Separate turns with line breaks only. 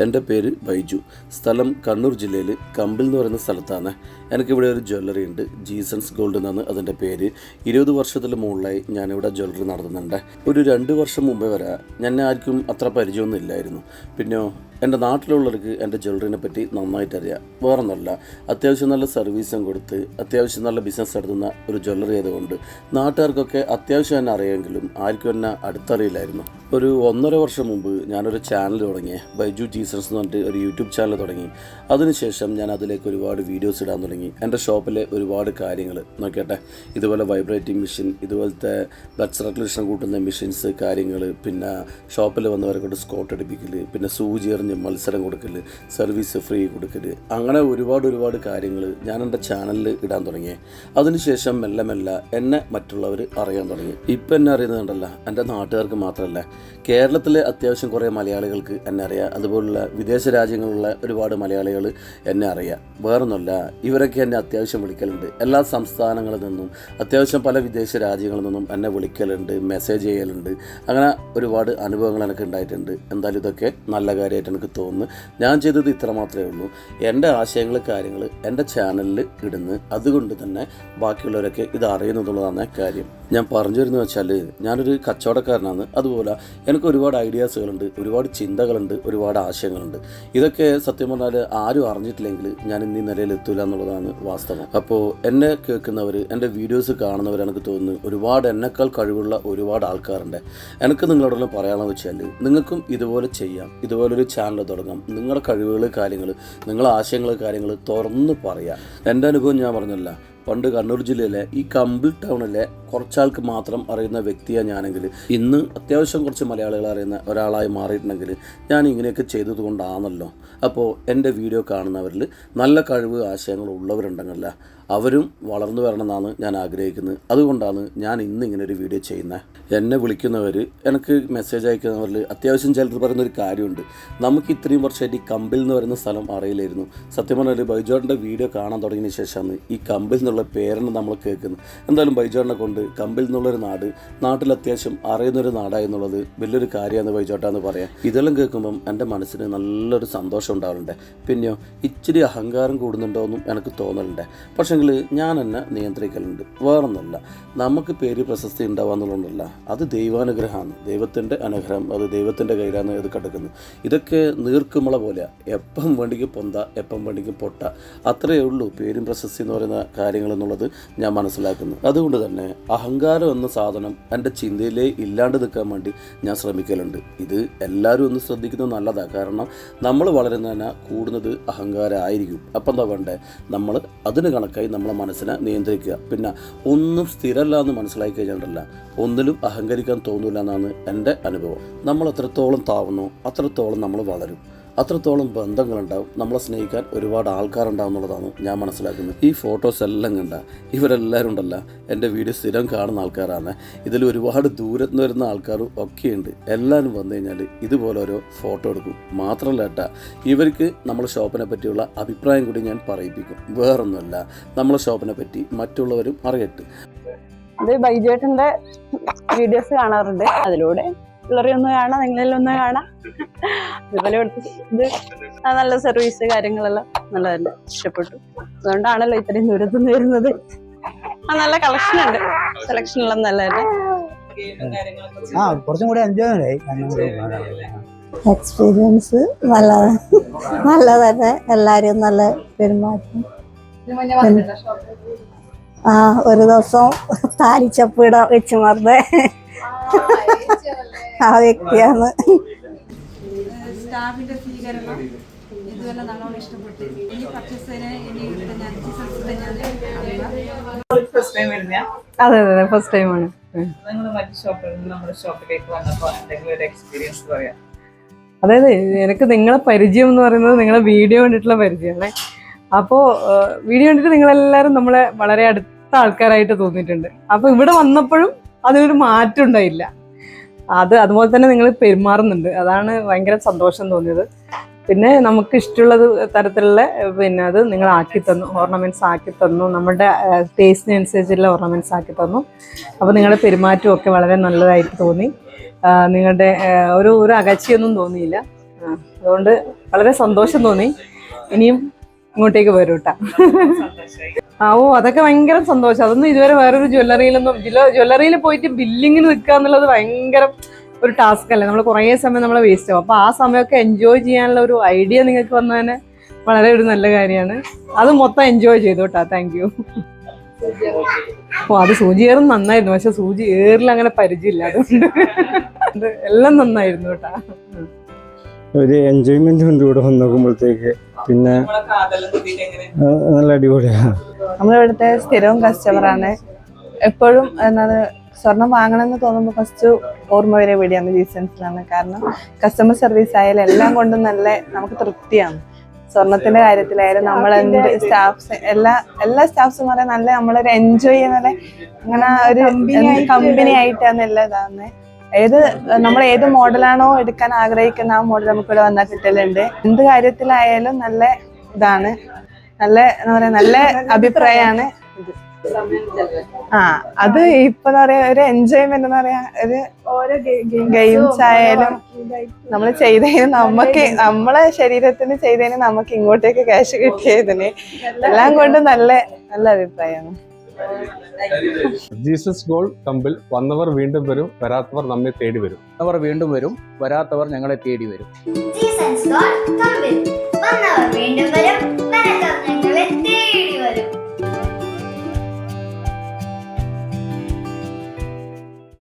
എൻ്റെ പേര് ബൈജു. സ്ഥലം കണ്ണൂർ ജില്ലയിൽ കമ്പിൽ എന്ന് പറയുന്ന സ്ഥലത്താണ്. എനിക്കിവിടെ ഒരു ജ്വല്ലറി ഉണ്ട്, ജീസൺസ് ഗോൾഡ് എന്നാണ് അതിൻ്റെ പേര്. 20 വർഷത്തിന് മുകളിലായി ഞാനിവിടെ ജ്വല്ലറി നടത്തുന്നുണ്ട്. ഒരു 2 വർഷം മുമ്പേ വരെ ഞാൻ ആർക്കും അത്ര പരിചയമൊന്നും ഇല്ലായിരുന്നു. പിന്നെ എൻ്റെ നാട്ടിലുള്ളവർക്ക് എൻ്റെ ജ്വല്ലറിനെ പറ്റി നന്നായിട്ട് അറിയാം. വേറൊന്നുമല്ല, അത്യാവശ്യം നല്ല സർവീസും കൊടുത്ത് അത്യാവശ്യം നല്ല ബിസിനസ് നടത്തുന്ന ഒരു ജ്വല്ലറി ആയതുകൊണ്ട് നാട്ടുകാർക്കൊക്കെ അത്യാവശ്യം എന്നെ അറിയാമെങ്കിലും ആർക്കും എന്നെ അടുത്തറിയില്ലായിരുന്നു. ഒരു 1.5 വർഷം മുമ്പ് ഞാനൊരു ചാനൽ തുടങ്ങി, ബൈജു ജീസൺസ് എന്ന് പറഞ്ഞിട്ട് ഒരു യൂട്യൂബ് ചാനൽ തുടങ്ങി. അതിനുശേഷം ഞാൻ അതിലേക്ക് ഒരുപാട് വീഡിയോസ് ഇടാൻ തുടങ്ങി. എൻ്റെ ഷോപ്പിലെ ഒരുപാട് കാര്യങ്ങൾ നോക്കിയട്ടെ, ഇതുപോലെ വൈബ്രേറ്റിംഗ് മെഷീൻ, ഇതുപോലത്തെ ബ്ലഡ് സർക്കുലേഷൻ കൂട്ടുന്ന മെഷീൻസ് കാര്യങ്ങൾ, പിന്നെ ഷോപ്പിൽ വന്നവരെ കൊണ്ട് സ്കോട്ട് അടിപ്പിക്കൽ, പിന്നെ സൂചി എറിഞ്ഞ് മത്സരം കൊടുക്കൽ, സർവീസ് ഫ്രീ കൊടുക്കൽ, അങ്ങനെ ഒരുപാട് കാര്യങ്ങൾ ഞാൻ എൻ്റെ ചാനലിൽ ഇടാൻ തുടങ്ങി. അതിനുശേഷം മെല്ലെ മെല്ലെ എന്നെ മറ്റുള്ളവർ അറിയാൻ തുടങ്ങി. ഇപ്പം എന്നെ അറിയുന്നുണ്ടല്ല, എൻ്റെ നാട്ടുകാർക്ക് മാത്രമല്ല, കേരളത്തിലെ അത്യാവശ്യം കുറേ മലയാളികൾക്ക് എന്നെ അറിയാം. അതുപോലുള്ള വിദേശ രാജ്യങ്ങളിലുള്ള ഒരുപാട് മലയാളികൾ എന്നെ അറിയാം. വേറൊന്നുമല്ല, ഇവരൊക്കെ എന്നെ അത്യാവശ്യം വിളിക്കലുണ്ട്. എല്ലാ സംസ്ഥാനങ്ങളിൽ നിന്നും അത്യാവശ്യം പല വിദേശ രാജ്യങ്ങളിൽ നിന്നും എന്നെ വിളിക്കലുണ്ട്, മെസ്സേജ് ചെയ്യലുണ്ട്. അങ്ങനെ ഒരുപാട് അനുഭവങ്ങൾ എനിക്ക് ഉണ്ടായിട്ടുണ്ട്. എന്തായാലും ഇതൊക്കെ നല്ല കാര്യമായിട്ട് എനിക്ക് തോന്നുന്നു. ഞാൻ ചെയ്തത് ഇത്ര മാത്രമേ ഉള്ളൂ. എൻ്റെ ആശയങ്ങൾ കാര്യങ്ങൾ എൻ്റെ ചാനലിൽ ഇടുന്നു. അതുകൊണ്ട് തന്നെ ബാക്കിയുള്ളവരൊക്കെ ഇത് അറിയുന്നതുള്ളതാണ് കാര്യം. ഞാൻ പറഞ്ഞു വരുന്നത് വെച്ചാൽ, ഞാനൊരു കച്ചവടക്കാരനാണ്. അതുപോലെ എനിക്ക് ഒരുപാട് ഐഡിയാസുകളുണ്ട്, ഒരുപാട് ചിന്തകളുണ്ട്, ഒരുപാട് ആശയങ്ങളുണ്ട്. ഇതൊക്കെ സത്യം പറഞ്ഞാൽ ആരും അറിഞ്ഞിട്ടില്ലെങ്കിൽ ഞാൻ ഇന്നീ നിലയിൽ എത്തൂല എന്നുള്ളതാണ് വാസ്തവം. അപ്പോൾ എന്നെ കേൾക്കുന്നവർ, എൻ്റെ വീഡിയോസ് കാണുന്നവർ, എനിക്ക് തോന്നുന്നു ഒരുപാട് എന്നെക്കാൾ കഴിവുള്ള ഒരുപാട് ആൾക്കാരുണ്ട്. എനിക്ക് നിങ്ങളോടെല്ലാം പറയാമെന്ന് വെച്ചാൽ, നിങ്ങൾക്കും ഇതുപോലെ ചെയ്യാം, ഇതുപോലൊരു ചാനൽ തുടങ്ങാം. നിങ്ങളുടെ കഴിവുകൾ കാര്യങ്ങൾ, നിങ്ങളുടെ ആശയങ്ങൾ കാര്യങ്ങൾ തുറന്ന് പറയാം. എൻ്റെ അനുഭവം ഞാൻ പറഞ്ഞല്ല, പണ്ട് കണ്ണൂർ ജില്ലയിലെ ഈ കമ്പിൾ ടൗണിലെ കുറച്ചാൾക്ക് മാത്രം അറിയുന്ന വ്യക്തിയാണ് ഞാനെങ്കിൽ ഇന്ന് അത്യാവശ്യം കുറച്ച് മലയാളികൾ അറിയുന്ന ഒരാളായി മാറിയിട്ടുണ്ടെങ്കിൽ ഞാൻ ഇങ്ങനെയൊക്കെ ചെയ്തത് കൊണ്ടാണല്ലോ. അപ്പോൾ എൻ്റെ വീഡിയോ കാണുന്നവരിൽ നല്ല കഴിവ് ആശയങ്ങൾ ഉള്ളവരുണ്ടെങ്കിലല്ല, അവരും വളർന്നു വരണമെന്നാണ് ഞാൻ ആഗ്രഹിക്കുന്നത്. അതുകൊണ്ടാണ് ഞാൻ ഇന്ന് ഇങ്ങനെ ഒരു വീഡിയോ ചെയ്യുന്നത്. എന്നെ വിളിക്കുന്നവർ, എനിക്ക് മെസ്സേജ് അയക്കുന്നവരിൽ അത്യാവശ്യം ചിലർ പറയുന്നൊരു കാര്യമുണ്ട്, നമുക്ക് ഇത്രയും വർഷമായിട്ട് ഈ കമ്പിൽ എന്ന് പറയുന്ന സ്ഥലം അറിയില്ലായിരുന്നു. സത്യം പറഞ്ഞാൽ ബൈജോട്ടൻ്റെ വീഡിയോ കാണാൻ തുടങ്ങിയതിന് ശേഷമാണ് ഈ കമ്പിൽ എന്നുള്ള പേരാണ് നമ്മൾ കേൾക്കുന്നത്. എന്തായാലും ബൈജോട്ടനെ കൊണ്ട് കമ്പിൽ എന്നുള്ളൊരു നാട്ടിൽ അത്യാവശ്യം അറിയുന്നൊരു നാടായി എന്നുള്ളത് വലിയൊരു കാര്യമാണ് ബൈജോട്ടാന്ന് പറയാം. ഇതെല്ലാം കേൾക്കുമ്പം എൻ്റെ മനസ്സിന് നല്ലൊരു സന്തോഷം ഉണ്ടാവലുണ്ട്. പിന്നെയോ ഇച്ചിരി അഹങ്കാരം കൂടുന്നുണ്ടോ എന്നും എനിക്ക് തോന്നലുണ്ട്. പക്ഷേങ്കിൽ ഞാൻ എന്നെ നിയന്ത്രിക്കലുണ്ട്. വേറൊന്നുമല്ല, നമുക്ക് പേര് പ്രശസ്തി ഉണ്ടാവുക എന്നുള്ളതല്ല, അത് ദൈവാനുഗ്രഹമാണ്, ദൈവത്തിൻ്റെ അനുഗ്രഹം. അത് ദൈവത്തിൻ്റെ കയ്യിലാണ് ഇത് കിടക്കുന്നത്. ഇതൊക്കെ നീർക്കുമുള പോലെ, എപ്പം വേണ്ടിക്കും പൊന്ത, എപ്പം വേണ്ടിക്കും പൊട്ട, അത്രയേ ഉള്ളൂ പേരും പ്രശസ്തി എന്ന് പറയുന്ന കാര്യങ്ങൾ എന്നുള്ളത് ഞാൻ മനസ്സിലാക്കുന്നു. അതുകൊണ്ട് തന്നെ അഹങ്കാരം എന്ന സാധനം എൻ്റെ ചിന്തയിലേ ഇല്ലാണ്ട് നിൽക്കാൻ വേണ്ടി ഞാൻ ശ്രമിക്കലുണ്ട്. ഇത് എല്ലാവരും ഒന്ന് ശ്രദ്ധിക്കുന്നത് നല്ലതാണ്. കാരണം നമ്മൾ വളരുന്നതിന് കൂടുന്നത് അഹങ്കാരമായിരിക്കും. അപ്പം എന്താ വേണ്ടേ, നമ്മൾ അതിന് കണക്കായി നമ്മളെ മനസ്സിനെ നിയന്ത്രിക്കുക. പിന്നെ ഒന്നും സ്ഥിരമല്ല എന്ന് മനസ്സിലാക്കി കഴിഞ്ഞിട്ടല്ല, ഒന്നിലും അഹങ്കരിക്കാൻ തോന്നില്ല എന്നാണ് എൻ്റെ അനുഭവം. നമ്മൾ എത്രത്തോളം താവുന്നോ അത്രത്തോളം നമ്മൾ വളരും, അത്രത്തോളം ബന്ധങ്ങളുണ്ടാവും, നമ്മളെ സ്നേഹിക്കാൻ ഒരുപാട് ആൾക്കാരുണ്ടാവും എന്നുള്ളതാണ് ഞാൻ മനസ്സിലാക്കുന്നത്. ഈ ഫോട്ടോസ് എല്ലാം കണ്ട ഇവരെല്ലാവരും ഉണ്ടല്ല, എൻ്റെ വീഡിയോ സ്ഥിരം കാണുന്ന ആൾക്കാരാണ്. ഇതിൽ ഒരുപാട് ദൂരത്ത് നിന്ന് വരുന്ന ആൾക്കാരും ഒക്കെയുണ്ട്. എല്ലാവരും വന്നു കഴിഞ്ഞാൽ ഇതുപോലെ ഓരോ ഫോട്ടോ എടുക്കും. മാത്രമല്ല ഏട്ടാ, ഇവർക്ക് നമ്മളെ ഷോപ്പിനെ പറ്റിയുള്ള അഭിപ്രായം കൂടി ഞാൻ പറയിപ്പിക്കും. വേറൊന്നുമല്ല, നമ്മളെ ഷോപ്പിനെ പറ്റി മറ്റുള്ളവരും അറിയട്ടെ.
ഇത് ബൈജേട്ടൻ്റെ വീഡിയോസ് കാണാറുണ്ട്, അതിലൂടെ പിള്ളേരൊന്ന് കാണാം, നിങ്ങളിലൊന്ന് കാണാം. അതുപോലെ ഇത് നല്ല സർവീസ് കാര്യങ്ങളെല്ലാം നല്ലതല്ല, ഇഷ്ടപ്പെട്ടു. അതുകൊണ്ടാണല്ലോ ഇത്രയും ദൂരത്തുനിന്ന് വരുന്നത്. നല്ല കളക്ഷൻ ഉണ്ട്, സെലക്ഷനെല്ലാം നല്ലതല്ലേ.
എക്സ്പീരിയൻസ് നല്ലതന്നെ, എല്ലാരും നല്ല പെരുമാറ്റം. ഒരു ദിവസം താലിച്ചപ്പിട വെച്ച് മറന്നേ ആ വ്യക്തിയാണ്.
സ്റ്റാഫിന്റെ സ്വീകരണം ഇതുവരെ നല്ലോണം ഇഷ്ടപ്പെട്ടു. ഇനി പർച്ചേസിന്
അതെ അതെ ഫസ്റ്റ് ടൈമാണ്. അതായത് എനിക്ക് നിങ്ങളെ പരിചയം എന്ന് പറയുന്നത് നിങ്ങളെ വീഡിയോ കണ്ടിട്ടുള്ള പരിചയമാണ്. അപ്പോൾ വീഡിയോ കണ്ടിട്ട് നിങ്ങളെല്ലാവരും നമ്മളെ വളരെ അടുത്ത ആൾക്കാരായിട്ട് തോന്നിയിട്ടുണ്ട്. അപ്പോൾ ഇവിടെ വന്നപ്പോഴും അതിനൊരു മാറ്റം ഉണ്ടായില്ല. അതുപോലെ തന്നെ നിങ്ങൾ പെരുമാറുന്നുണ്ട്, അതാണ് ഭയങ്കര സന്തോഷം തോന്നിയത്. പിന്നെ നമുക്ക് ഇഷ്ടമുള്ളത് തരത്തിലുള്ള അത് നിങ്ങൾ ആക്കി തന്നു, ഓർണമെന്റ്സ് ആക്കി തന്നു, നമ്മുടെ ടേസ്റ്റിനനുസരിച്ചുള്ള ഓർണമെന്റ്സ് ആക്കി തന്നു. അപ്പോൾ നിങ്ങളുടെ പെരുമാറ്റവും ഒക്കെ വളരെ നല്ലതായിട്ട് തോന്നി. നിങ്ങളുടെ ഒരു അകച്ചിയൊന്നും തോന്നിയില്ല. അതുകൊണ്ട് വളരെ സന്തോഷം തോന്നി. ഇനിയും ഇങ്ങോട്ടേക്ക് വരും കേട്ടാ. അതൊക്കെ ഭയങ്കര സന്തോഷം. അതൊന്നും ഇതുവരെ വേറൊരു ജ്വല്ലറിയിൽ പോയിട്ട് ബില്ലിങ്ങിന് നിൽക്കുക എന്നുള്ളത് ഭയങ്കര ഒരു ടാസ്ക് അല്ലേ. നമ്മൾ കുറേ സമയം നമ്മളെ വേസ്റ്റ് ആവും. അപ്പോൾ ആ സമയമൊക്കെ എൻജോയ് ചെയ്യാനുള്ള ഒരു ഐഡിയ നിങ്ങൾക്ക് വന്നതിന് വളരെ ഒരു നല്ല കാര്യമാണ്. അത് മൊത്തം എൻജോയ് ചെയ്തു കേട്ടോ. Thank you. അത് സൂചി ഏറും നന്നായിരുന്നു, പക്ഷെ സൂചി ഏറിൽ അങ്ങനെ പരിചയമില്ല, അതുകൊണ്ട് എല്ലാം നന്നായിരുന്നു കേട്ടാ.
ഒരു എൻജോയ്മെന്റ് ഉണ്ട് ഇവിടെ വന്ന് നോക്കുമ്പോഴത്തേക്ക്. പിന്നെ നല്ല അടിപൊളിയാണ്.
നമ്മളിവിടുത്തെ സ്ഥിരവും കസ്റ്റമറാണ്. എപ്പോഴും എന്നത് സ്വർണം വാങ്ങണമെന്ന് തോന്നുമ്പോൾ ഫസ്റ്റ് ഓർമ്മ വരെ ഇവിടെയാണ്, ജീസൺസിലാണ്. കാരണം കസ്റ്റമർ സർവീസ് ആയാലും എല്ലാം കൊണ്ടും നല്ല നമുക്ക് തൃപ്തിയാണ്. സ്വർണത്തിന്റെ കാര്യത്തിലായാലും നമ്മളെന്ത് സ്റ്റാഫ്സ് എല്ലാ സ്റ്റാഫ്സും പറയാൻ നല്ല നമ്മളൊരു എൻജോയ് ചെയ്യുന്ന അങ്ങനെ ഒരു കമ്പനി ആയിട്ടാണ് എല്ലാം ഇതാവുന്നത്. നമ്മൾ ഏത് മോഡലാണോ എടുക്കാൻ ആഗ്രഹിക്കുന്ന ആ മോഡൽ നമുക്കിവിടെ വന്നാൽ കിട്ടലുണ്ട്. എന്ത് കാര്യത്തിലായാലും നല്ല ഇതാണ്, നല്ല എന്താ പറയാ, നല്ല അഭിപ്രായമാണ് ഇത്. അത് ഇപ്പൊ എന്താ പറയാ, ഒരു എൻജോയ്മെന്റ് എന്ന് പറയാ, ഒരു ഗെയിംസ് ആയാലും നമ്മൾ ചെയ്തതിന് നമ്മളെ ശരീരത്തിന് ചെയ്തതിന് നമുക്ക് ഇങ്ങോട്ടേക്ക് ക്യാഷ് കിട്ടിയതിന് എല്ലാം കൊണ്ട് നല്ല നല്ല അഭിപ്രായമാണ്.
ജീസസ് ഗോൾഡ് കമ്പിൽ വന്നവർ വീണ്ടും വരും, വരാത്തവർ നമ്മെ തേടി വരും.
വന്നവർ വീണ്ടും വരും, വരാത്തവർ ഞങ്ങളെ തേടി വരും.
ജീസസ് ഗോൾഡ് കമ്പിൽ വന്നവർ വീണ്ടും വരും,